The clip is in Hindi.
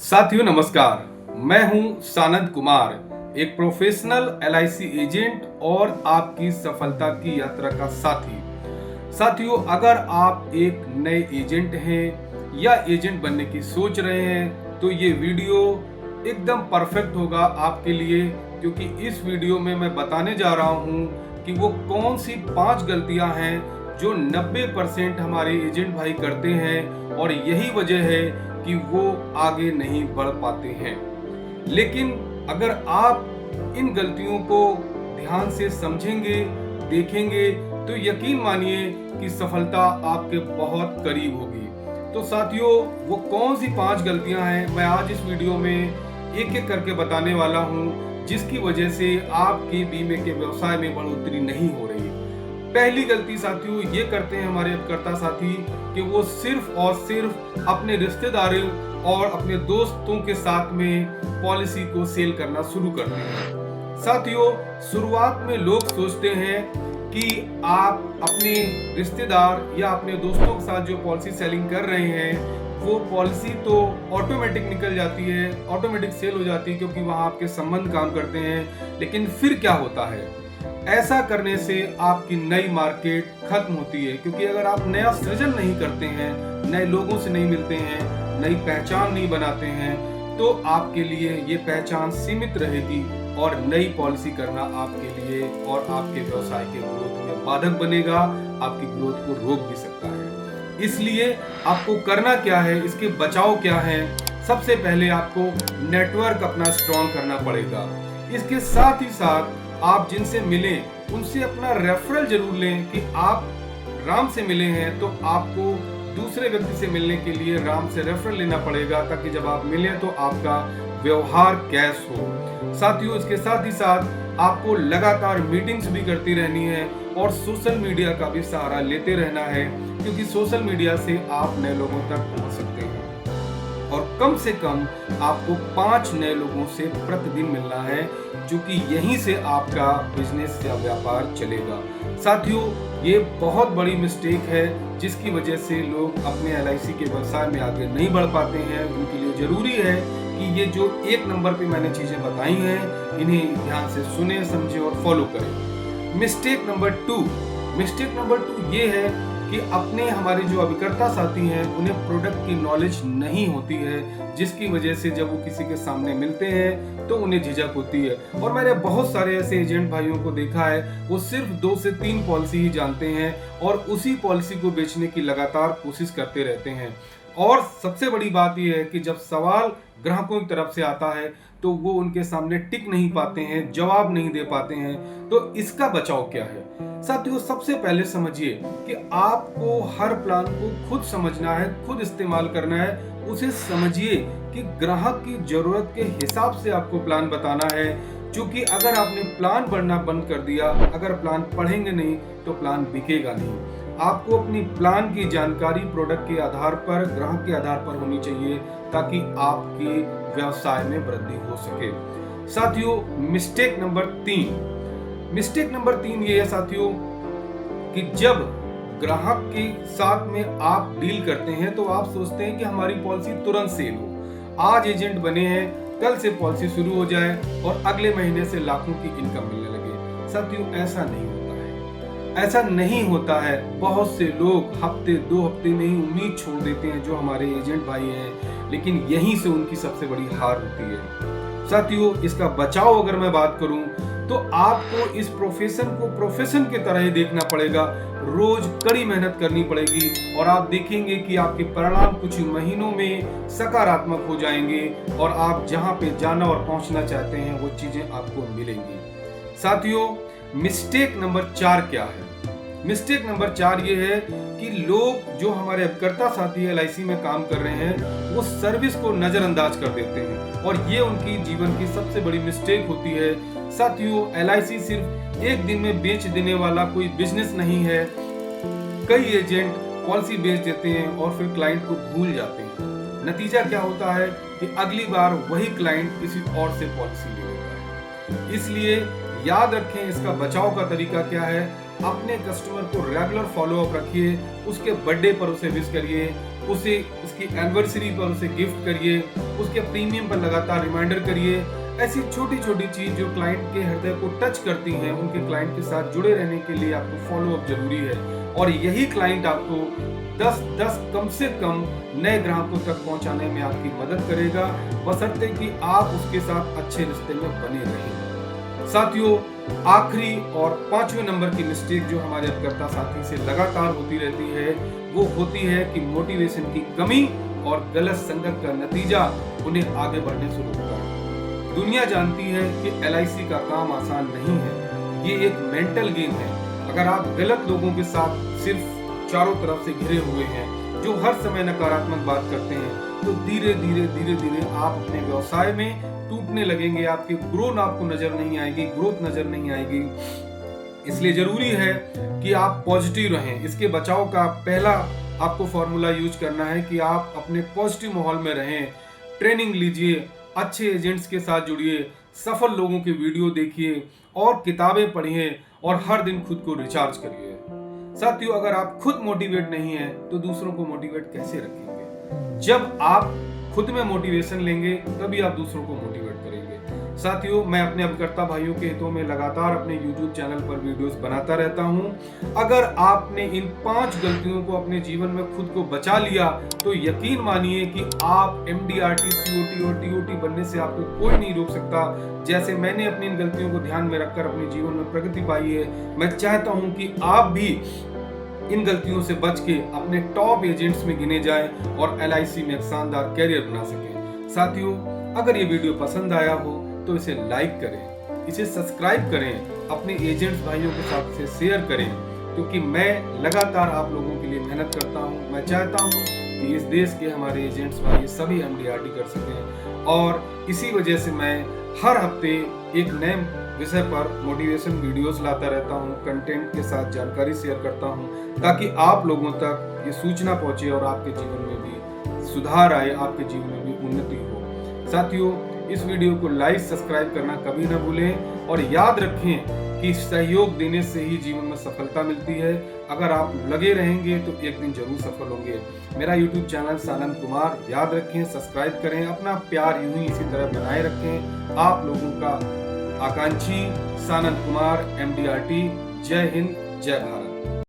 साथियों नमस्कार, मैं हूं सानंद कुमार, एक प्रोफेशनल एलआईसी एजेंट और आपकी सफलता की यात्रा का साथी। साथियों, अगर आप एक नए एजेंट हैं या एजेंट बनने की सोच रहे हैं तो ये वीडियो एकदम परफेक्ट होगा आपके लिए, क्योंकि इस वीडियो में मैं बताने जा रहा हूं कि वो कौन सी 5 गलतियां हैं जो 90% हमारे एजेंट भाई करते हैं और यही वजह है कि वो आगे नहीं बढ़ पाते हैं। लेकिन अगर आप इन गलतियों को ध्यान से समझेंगे, देखेंगे, तो यकीन मानिए कि सफलता आपके बहुत करीब होगी। तो साथियों, वो कौन सी 5 गलतियां हैं मैं आज इस वीडियो में एक एक करके बताने वाला हूं, जिसकी वजह से आपके बीमे के व्यवसाय में बढ़ोतरी नहीं हो रही। पहली गलती साथियों ये करते हैं हमारे अपकर्ता साथी कि वो सिर्फ और सिर्फ अपने रिश्तेदारों और अपने दोस्तों के साथ में पॉलिसी को सेल करना शुरू करते हैं। साथियों, शुरुआत में लोग सोचते हैं कि आप अपने रिश्तेदार या अपने दोस्तों के साथ जो पॉलिसी सेलिंग कर रहे हैं वो पॉलिसी तो ऑटोमेटिक निकल जाती है, ऑटोमेटिक सेल हो जाती है, क्योंकि वहां आपके संबंध काम करते हैं। लेकिन फिर क्या होता है, ऐसा करने से आपकी नई मार्केट खत्म होती है, क्योंकि अगर आप नया सृजन नहीं करते हैं, नए लोगों से नहीं मिलते हैं, नई पहचान नहीं बनाते हैं, तो आपके लिए ये पहचान सीमित रहेगी और नई पॉलिसी करना आपके लिए और आपके व्यवसाय के ग्रोथ में बाधक बनेगा, आपकी ग्रोथ को रोक भी सकता है। इसलिए आपको करना क्या है, इसके बचाव क्या है? सबसे पहले आपको नेटवर्क अपना स्ट्रॉन्ग करना पड़ेगा। इसके साथ ही साथ आप जिनसे मिलें उनसे अपना रेफरल जरूर लें कि आप राम से मिले हैं तो आपको दूसरे व्यक्ति से मिलने के लिए राम से रेफरल लेना पड़ेगा, ताकि जब आप मिलें तो आपका व्यवहार कैश हो। साथियों, इसके साथ ही साथ आपको लगातार मीटिंग्स भी करती रहनी है और सोशल मीडिया का भी सहारा लेते रहना है, क्योंकि सोशल मीडिया से आप नए लोगों तक पहुंच सकते हैं और कम से कम आपको 5 नए लोगों से प्रतिदिन मिलना है, जो कि यहीं से आपका बिजनेस या व्यापार चलेगा। साथियों, ये बहुत बड़ी मिस्टेक है जिसकी वजह से लोग अपने एलआईसी के व्यवसाय में आगे नहीं बढ़ पाते हैं। उनके लिए जरूरी है कि ये जो 1 नंबर पे मैंने चीजें बताई हैं, इन्हें ध्यान से सुने, समझे और फॉलो करें। मिस्टेक नंबर 2 ये है कि अपने हमारे जो अभिकर्ता साथी हैं उन्हें प्रोडक्ट की नॉलेज नहीं होती है, जिसकी वजह से जब वो किसी के सामने मिलते हैं तो उन्हें झिझक होती है। और मैंने बहुत सारे ऐसे एजेंट भाइयों को देखा है, वो सिर्फ 2 से 3 पॉलिसी ही जानते हैं और उसी पॉलिसी को बेचने की लगातार कोशिश करते रहते हैं। और सबसे बड़ी बात यह है कि जब सवाल ग्राहकों की तरफ से आता है तो वो उनके सामने टिक नहीं पाते हैं, जवाब नहीं दे पाते हैं। तो इसका बचाव क्या है? साथियों, सबसे पहले समझिए कि आपको हर प्लान को खुद समझना है, खुद इस्तेमाल करना है। उसे समझिए कि ग्राहक की जरूरत के हिसाब से आपको प्लान बताना है, क्योंकि अगर आपने प्लान पढ़ना बंद कर दिया, अगर प्लान पढ़ेंगे नहीं तो प्लान बिकेगा नहीं। आपको अपनी प्लान की जानकारी प्रोडक्ट के आधार पर, ग्राहक के आधार पर होनी चाहिए, ताकि आपके व्यवसाय में वृद्धि हो सके। साथियों, मिस्टेक नंबर 3 ये है साथियों कि जब ग्राहक के साथ में आप डील करते हैं तो आप सोचते हैं कि हमारी पॉलिसी तुरंत सेल हो। आज एजेंट बने हैं, कल से पॉलिसी शुरू हो जाए और अगले महीने से लाखों की इनकम मिलने लगे। साथियों, ऐसा नहीं होता है। बहुत से लोग हफ्ते 2 हफ्ते में ही उम्मीद छोड़ देते हैं, जो हमारे एजेंट भाई हैं, लेकिन यहीं से उनकी सबसे बड़ी हार होती है। साथियों, इसका बचाव अगर मैं बात करूं तो आपको इस प्रोफेशन को प्रोफेशन की तरह ही देखना पड़ेगा। रोज कड़ी मेहनत करनी पड़ेगी और आप देखेंगे कि आपके परिणाम कुछ महीनों में सकारात्मक हो जाएंगे और आप जहां पे जाना और पहुंचना चाहते हैं वो चीजें आपको मिलेंगी। साथियों, मिस्टेक नंबर 4 क्या है? मिस्टेक नंबर 4 ये है कि लोग जो हमारे अपकर्ता साथी एलआईसी में काम कर रहे हैं वो सर्विस को नजरअंदाज कर देते हैं और ये उनकी जीवन की सबसे बड़ी मिस्टेक होती है। साथियों, एलआईसी सिर्फ एक दिन में बेच देने वाला कोई बिजनेस नहीं है। कई एजेंट पॉलिसी बेच देते हैं और फिर क्लाइंट को भूल जाते हैं। नतीजा क्या होता है कि अगली बार वही क्लाइंट किसी और से पॉलिसी ले लेता है। इसलिए याद रखें, इसका बचाव का तरीका क्या है? अपने कस्टमर को रेगुलर फॉलो अप रखिए, उसके बर्थडे पर उसे विश करिए, उसे उसकी एनिवर्सरी पर उसे गिफ्ट करिए, उसके प्रीमियम पर लगातार रिमाइंडर करिए। ऐसी छोटी छोटी चीज जो क्लाइंट के हृदय को टच करती हैं, उनके क्लाइंट के साथ जुड़े रहने के लिए आपको फॉलो अप जरूरी है। और यही क्लाइंट आपको 10 कम से कम नए ग्राहकों तक पहुंचाने में आपकी मदद करेगा, बशर्ते कि आप उसके साथ अच्छे रिश्ते में बने रहें। साथियों, आखिरी और 5वें नंबर की मिस्टेक जो हमारे अपकर्ता साथी से लगातार होती रहती है, वो होती है कि मोटिवेशन की कमी और गलत संगत का नतीजा उन्हें आगे बढ़ने से रोकता है। दुनिया जानती है कि LIC का काम आसान नहीं है, ये एक मेंटल गेम है। अगर आप गलत लोगों के साथ सिर्फ चारों तरफ से घिरे हुए हैं, जो हर समय नकारात्मक बात करते हैं, तो धीरे धीरे आप अपने व्यवसाय में टूटने लगेंगे। आपकी ग्रोथ आपको नजर नहीं आएगी, ग्रोथ नजर नहीं आएगी। इसलिए जरूरी है कि आप पॉजिटिव रहें। इसके बचाव का पहला आपको फॉर्मूला यूज करना है कि आप अपने पॉजिटिव माहौल में रहें, ट्रेनिंग लीजिए, अच्छे एजेंट्स के साथ जुड़िए, सफल लोगों के वीडियो देखिए और किताबें पढ़िए और हर दिन खुद को रिचार्ज करिए। साथियों, अगर आप खुद मोटिवेट नहीं हैं, तो दूसरों को मोटिवेट कैसे रखेंगे? जब आप खुद में मोटिवेशन लेंगे, तभी आप दूसरों को मोटिवेट करेंगे। साथियों, मैं अपने अपकर्ता भाइयों के हितों में लगातार अपने YouTube चैनल पर वीडियोस बनाता रहता हूं। अगर आपने इन 5 गलतियों को अपने जीवन में खुद को बचा लिया, तो यकीन मानिए कि आप MDRT, COT और TOT बनने से आपको कोई नहीं रोक सकता। जैसे मैंने अपनी इन गलतियों को ध्यान में रखकर अपने जीवन में प्रगति पाई है, मैं चाहता हूं कि आप भी इन गलतियों से बच के अपने टॉप एजेंट्स में गिने जाएं और LIC में एक शानदार कैरियर बना सकें। साथियों, अगर ये वीडियो पसंद आया हो तो इसे लाइक करें, इसे सब्सक्राइब करें, अपने एजेंट्स भाइयों के साथ इसे शेयर करें, क्योंकि मैं लगातार आप लोगों के लिए मेहनत करता हूं। मैं चाहता हूं कि इस देश के हमारे एजेंट्स भाई सभी MDRT कर सकें, और इसी वजह से मैं हर हफ्ते एक नए विषय पर मोटिवेशन वीडियोस लाता रहता हूं, कंटेंट के साथ जानकारी शेयर करता हूं, ताकि आप लोगों तक ये सूचना पहुंचे और आपके जीवन में भी सुधार आए, आपके जीवन में भी उन्नति हो। साथियों, इस वीडियो को लाइक सब्सक्राइब करना कभी ना भूलें और याद रखें कि सहयोग देने से ही जीवन में सफलता मिलती है। अगर आप लगे रहेंगे तो एक दिन जरूर सफल होंगे। मेरा YouTube चैनल सानंद कुमार, याद रखें, सब्सक्राइब करें, अपना प्यार यूं ही इसी तरह बनाए रखें। आप लोगों का आकांक्षी सानंद कुमार, MDRT। जय हिंद, जय भारत।